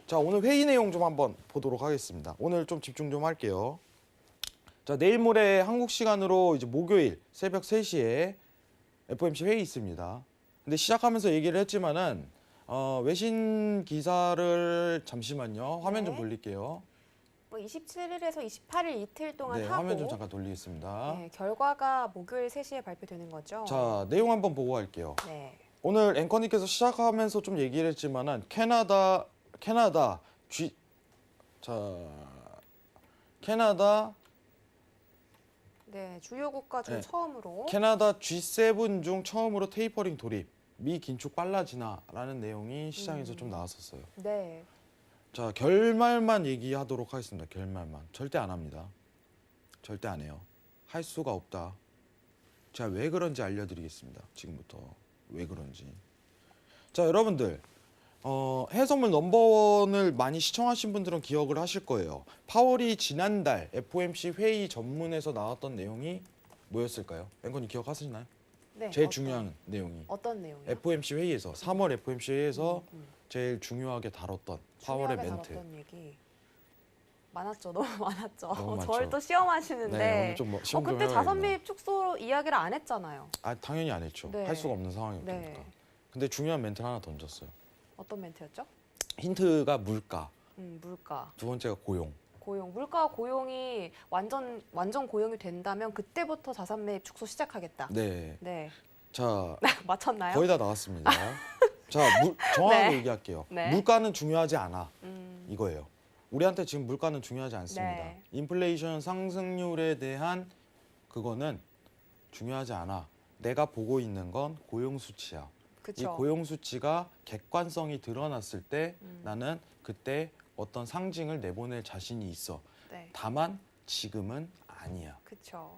자, 오늘 회의 내용 좀 한번 보도록 하겠습니다. 오늘 좀 집중 좀 할게요. 자, 내일 모레 한국 시간으로 이제 목요일 새벽 3시에 FOMC 회의 있습니다. 근데 시작하면서 얘기를 했지만은 외신 기사를 잠시만요. 화면 좀 네. 돌릴게요. 뭐 27일에서 28일 이틀 동안 네, 하고 화면 좀 잠깐 돌리겠습니다. 네, 결과가 목요일 3시에 발표되는 거죠. 자, 내용 한번 보고 갈게요. 네. 오늘 앵커님께서 시작하면서 좀 얘기를 했지만은 캐나다 네, 주요 국가 중 네. 처음으로 캐나다 G7 중 처음으로 테이퍼링 돌입, 미 긴축 빨라지나라는 내용이 시장에서 좀 나왔었어요. 네. 자, 결말만 얘기하도록 하겠습니다. 결말만. 절대 안 합니다. 절대 안 해요. 할 수가 없다. 제가 왜 그런지 알려드리겠습니다. 지금부터 왜 그런지. 자, 여러분들 해성물 넘버원을 많이 시청하신 분들은 기억을 하실 거예요. 파월이 지난달 FOMC 회의 전문에서 나왔던 내용이 뭐였을까요? 앵커님 기억하시나요? 네. 제일 중요한 내용이 어떤 내용이요? FOMC 회의에서 3월 FOMC 회의에서 제일 중요하게 다뤘던 파월의 중요하게 멘트. 다뤘던 얘기 많았죠. 너무 많았죠. 너무 많죠. 저를 또 시험하시는데 네, 오늘 좀 시험 좀 그때 해봐야겠네요. 자산 매입 축소 이야기를 안 했잖아요. 아, 당연히 안 했죠. 네. 할 수가 없는 상황이었으니까. 네. 근데 중요한 멘트를 하나 던졌어요. 어떤 멘트였죠? 힌트가 물가, 물가. 두 번째가 고용. 고용, 물가와 고용이 완전 고용이 된다면 그때부터 자산 매입 축소 시작하겠다. 네. 네. 자, 맞췄나요? 거의 다 나왔습니다. 자, 정확하게 네. 얘기할게요. 네. 물가는 중요하지 않아. 음, 이거예요. 우리한테 지금 물가는 중요하지 않습니다. 네. 인플레이션 상승률에 대한 그거는 중요하지 않아. 내가 보고 있는 건 고용 수치야. 이 그쵸. 고용 수치가 객관성이 드러났을 때 음. 나는 그때 어떤 상징을 내보낼 자신이 있어. 네. 다만 지금은 아니야. 그쵸.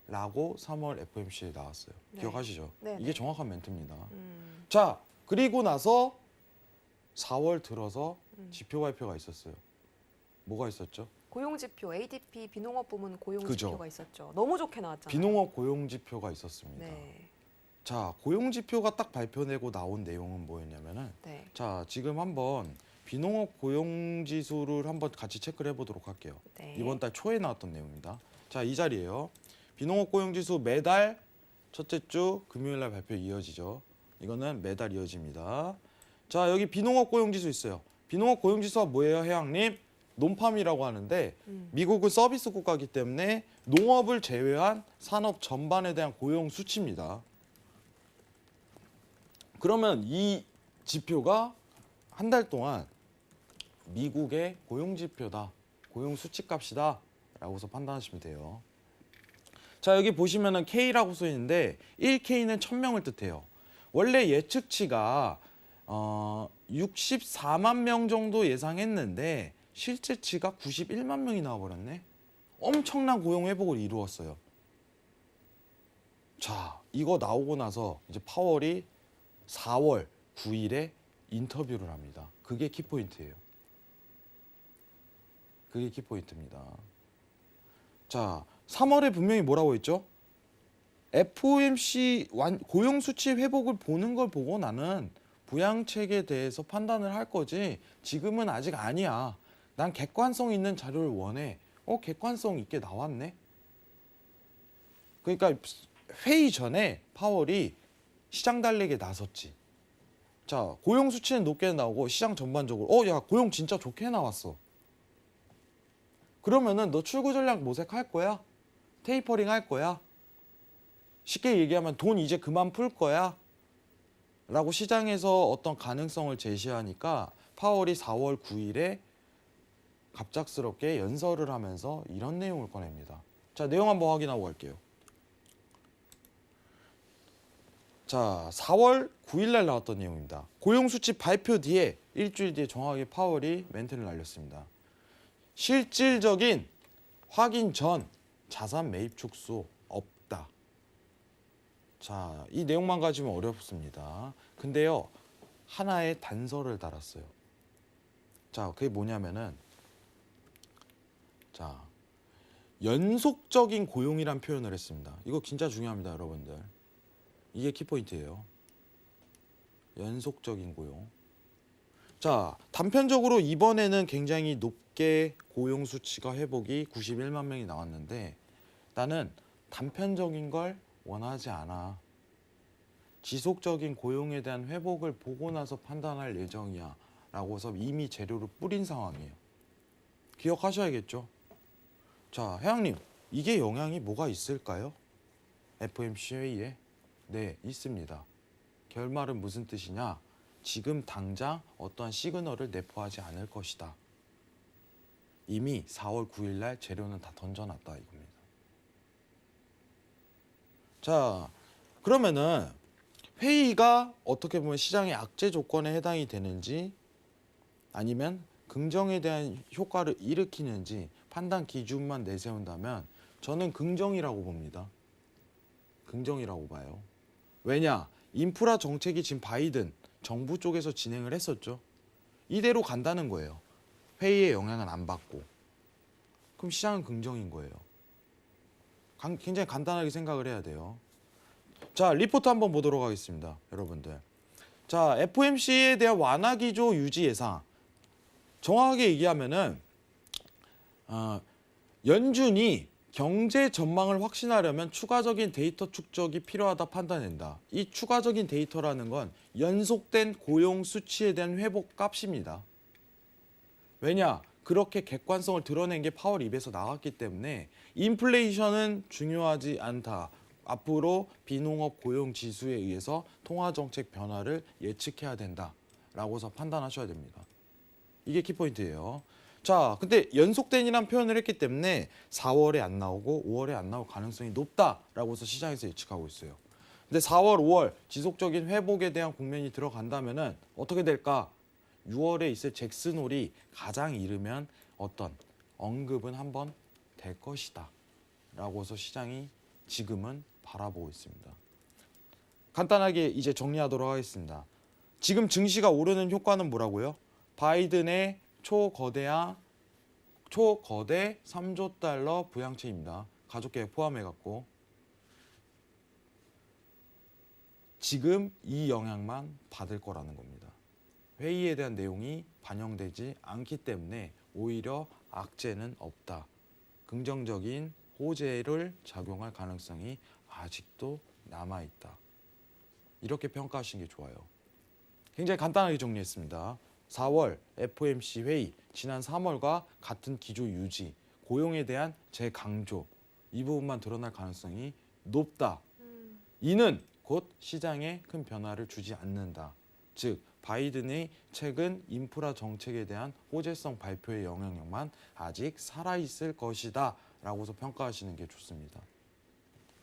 라고 3월 FOMC에 나왔어요. 네. 기억하시죠? 네, 이게 네. 정확한 멘트입니다. 음, 자, 그리고 나서 4월 들어서 지표 발표가 있었어요. 뭐가 있었죠? 고용 지표, ADP 비농업 부문 고용 그죠. 지표가 있었죠. 너무 좋게 나왔잖아요. 비농업 고용 지표가 있었습니다. 네. 자, 고용 지표가 딱 발표되고 나온 내용은 뭐였냐면은 네. 자, 지금 한번 비농업 고용 지수를 한번 같이 체크를 해보도록 할게요. 네. 이번 달 초에 나왔던 내용입니다. 자, 이 자리에요. 비농업 고용 지수 매달 첫째 주 금요일 날 발표 이어지죠. 이거는 매달 이어집니다. 자, 여기 비농업 고용 지수 있어요. 비농업 고용 지수가 뭐예요, 회장님? 논팜이라고 하는데 미국은 서비스 국가이기 때문에 농업을 제외한 산업 전반에 대한 고용 수치입니다. 그러면 이 지표가 한 달 동안 미국의 고용 지표다, 고용 수치 값이다 라고서 판단하시면 돼요. 자, 여기 보시면은 K라고 써 있는데 1K는 1000명을 뜻해요. 원래 예측치가 64만 명 정도 예상했는데 실제치가 91만 명이 나와버렸네. 엄청난 고용 회복을 이루었어요. 자, 이거 나오고 나서 이제 파월이 4월 9일에 인터뷰를 합니다. 그게 키포인트예요. 그게 키포인트입니다. 자, 3월에 분명히 뭐라고 했죠? FOMC 고용 수치 회복을 보는 걸 보고 나는 부양책에 대해서 판단을 할 거지 지금은 아직 아니야. 난 객관성 있는 자료를 원해. 객관성 있게 나왔네. 그러니까 회의 전에 파월이 시장 달래기에 나섰지. 자, 고용 수치는 높게 나오고 시장 전반적으로 야, 고용 진짜 좋게 나왔어. 그러면은 너 출구 전략 모색할 거야? 테이퍼링 할 거야? 쉽게 얘기하면 돈 이제 그만 풀 거야? 라고 시장에서 어떤 가능성을 제시하니까 파월이 4월 9일에 갑작스럽게 연설을 하면서 이런 내용을 꺼냅니다. 자, 내용 한번 확인하고 갈게요. 자, 4월 9일 날 나왔던 내용입니다. 고용 수치 발표 뒤에 일주일 뒤에 정확하게 파월이 멘트를 날렸습니다. 실질적인 확인 전 자산 매입 축소 없다. 자, 이 내용만 가지면 어렵습니다. 근데요, 하나의 단서를 달았어요. 자, 그게 뭐냐면은 자, 연속적인 고용이란 표현을 했습니다. 이거 진짜 중요합니다, 여러분들. 이게 키포인트예요. 연속적인 고용. 자, 단편적으로 이번에는 굉장히 높게 고용 수치가 회복이 91만 명이 나왔는데 나는 단편적인 걸 원하지 않아. 지속적인 고용에 대한 회복을 보고 나서 판단할 예정이야. 라고서 이미 재료를 뿌린 상황이에요. 기억하셔야겠죠? 자, 회장님, 이게 영향이 뭐가 있을까요? FOMC 회의에? 네, 있습니다. 결말은 무슨 뜻이냐? 지금 당장 어떠한 시그널을 내포하지 않을 것이다. 이미 4월 9일 날 재료는 다 던져놨다 이겁니다. 자, 그러면은 회의가 어떻게 보면 시장의 악재 조건에 해당이 되는지 아니면 긍정에 대한 효과를 일으키는지 판단 기준만 내세운다면 저는 긍정이라고 봅니다. 긍정이라고 봐요. 왜냐? 인프라 정책이 지금 바이든 정부 쪽에서 진행을 했었죠. 이대로 간다는 거예요. 회의의 영향은 안 받고. 그럼 시장은 긍정인 거예요. 굉장히 간단하게 생각을 해야 돼요. 자, 리포트 한번 보도록 하겠습니다. 여러분들. 자, FOMC에 대한 완화 기조 유지 예상. 정확하게 얘기하면은 연준이 경제 전망을 확신하려면 추가적인 데이터 축적이 필요하다 판단된다. 이 추가적인 데이터라는 건 연속된 고용 수치에 대한 회복 값입니다. 왜냐? 그렇게 객관성을 드러낸 게 파월 입에서 나왔기 때문에 인플레이션은 중요하지 않다. 앞으로 비농업 고용 지수에 의해서 통화 정책 변화를 예측해야 된다라고서 판단하셔야 됩니다. 이게 키포인트예요. 자, 근데 연속된이란 표현을 했기 때문에 4월에 안 나오고 5월에 안 나올 가능성이 높다라고서 시장에서 예측하고 있어요. 근데 4월, 5월 지속적인 회복에 대한 국면이 들어간다면은 어떻게 될까? 6월에 있을 잭슨홀이 가장 이르면 어떤 언급은 한번 될 것이다. 라고서 시장이 지금은 바라보고 있습니다. 간단하게 이제 정리하도록 하겠습니다. 지금 증시가 오르는 효과는 뭐라고요? 바이든의 초거대 3조 달러 부양책입니다. 가족계획 포함해갖고 지금 이 영향만 받을 거라는 겁니다. 회의에 대한 내용이 반영되지 않기 때문에 오히려 악재는 없다. 긍정적인 호재를 작용할 가능성이 아직도 남아있다. 이렇게 평가하시는 게 좋아요. 굉장히 간단하게 정리했습니다. 4월 FOMC 회의, 지난 3월과 같은 기조 유지, 고용에 대한 재강조, 이 부분만 드러날 가능성이 높다. 이는 곧 시장에 큰 변화를 주지 않는다. 즉 바이든의 최근 인프라 정책에 대한 호재성 발표의 영향력만 아직 살아있을 것이다 라고서 평가하시는 게 좋습니다.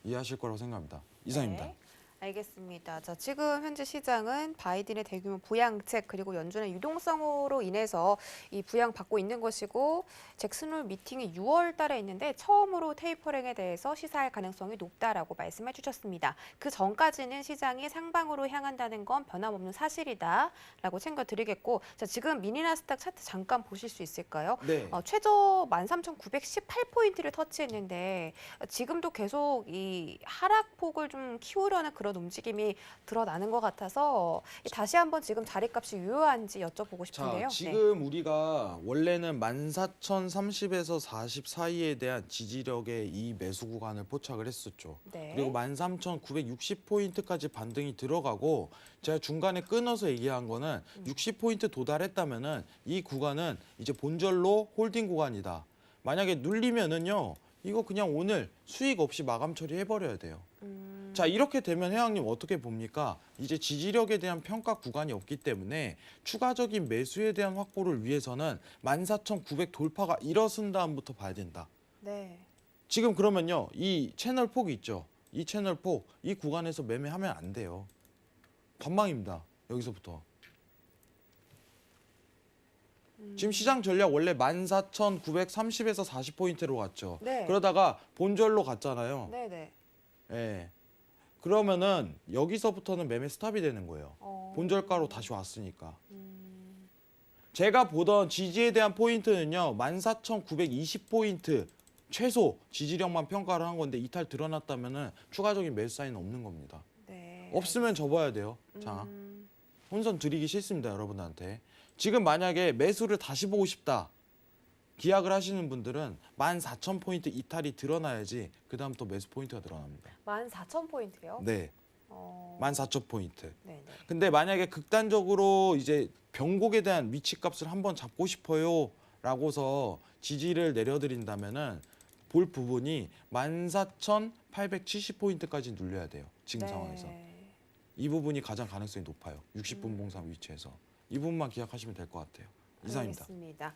이해하실 거라고 생각합니다. 이상입니다. 네. 알겠습니다. 자, 지금 현재 시장은 바이든의 대규모 부양책 그리고 연준의 유동성으로 인해서 이 부양 받고 있는 것이고 잭슨홀 미팅이 6월 달에 있는데 처음으로 테이퍼링에 대해서 시사할 가능성이 높다라고 말씀해 주셨습니다. 그 전까지는 시장이 상방으로 향한다는 건 변함없는 사실이다라고 챙겨드리겠고 자, 지금 미니나스닥 차트 잠깐 보실 수 있을까요? 네. 최저 13,918포인트를 터치했는데 지금도 계속 이 하락폭을 좀 키우려는 그런 움직임이 드러나는 것 같아서 다시 한번 지금 자리값이 유효한지 여쭤보고 싶은데요. 자, 지금 우리가 원래는 14,030에서 40 사이에 대한 지지력의 이 매수 구간을 포착을 했었죠. 네. 그리고 13,960포인트까지 반등이 들어가고 제가 중간에 끊어서 얘기한 거는 60포인트 도달했다면은 이 구간은 이제 본절로 홀딩 구간이다. 만약에 눌리면은요. 이거 그냥 오늘 수익 없이 마감 처리해버려야 돼요. 자, 이렇게 되면 회장님 어떻게 봅니까? 이제 지지력에 대한 평가 구간이 없기 때문에 추가적인 매수에 대한 확보를 위해서는 14,900 돌파가 일어선 다음부터 봐야 된다. 네. 지금 그러면요. 이 채널 폭이 있죠. 이 채널 폭, 이 구간에서 매매하면 안 돼요. 관망입니다. 여기서부터. 지금 시장 전략 원래 14,930에서 40포인트로 갔죠. 네. 그러다가 본절로 갔잖아요. 네네. 예. 그러면은 여기서부터는 매매 스탑이 되는 거예요. 본절가로 다시 왔으니까. 제가 보던 지지에 대한 포인트는요. 14,920포인트 최소 지지력만 평가를 한 건데 이탈 드러났다면은 추가적인 매수 사인은 없는 겁니다. 네. 없으면 접어야 돼요. 자, 혼선 드리기 싫습니다, 여러분한테. 지금 만약에 매수를 다시 보고 싶다. 기약을 하시는 분들은 14,000포인트 이탈이 드러나야지 그다음부터 매수 포인트가 드러납니다. 14,000포인트요? 네. 14,000포인트. 네네. 근데 만약에 극단적으로 이제 변곡에 대한 위치값을 한번 잡고 싶어요 라고서 지지를 내려드린다면은 볼 부분이 14,870포인트까지 눌려야 돼요. 지금 상황에서. 이 부분이 가장 가능성이 높아요. 60분 봉상 위치에서. 이 부분만 기억하시면 될 것 같아요. 이상입니다. 알겠습니다.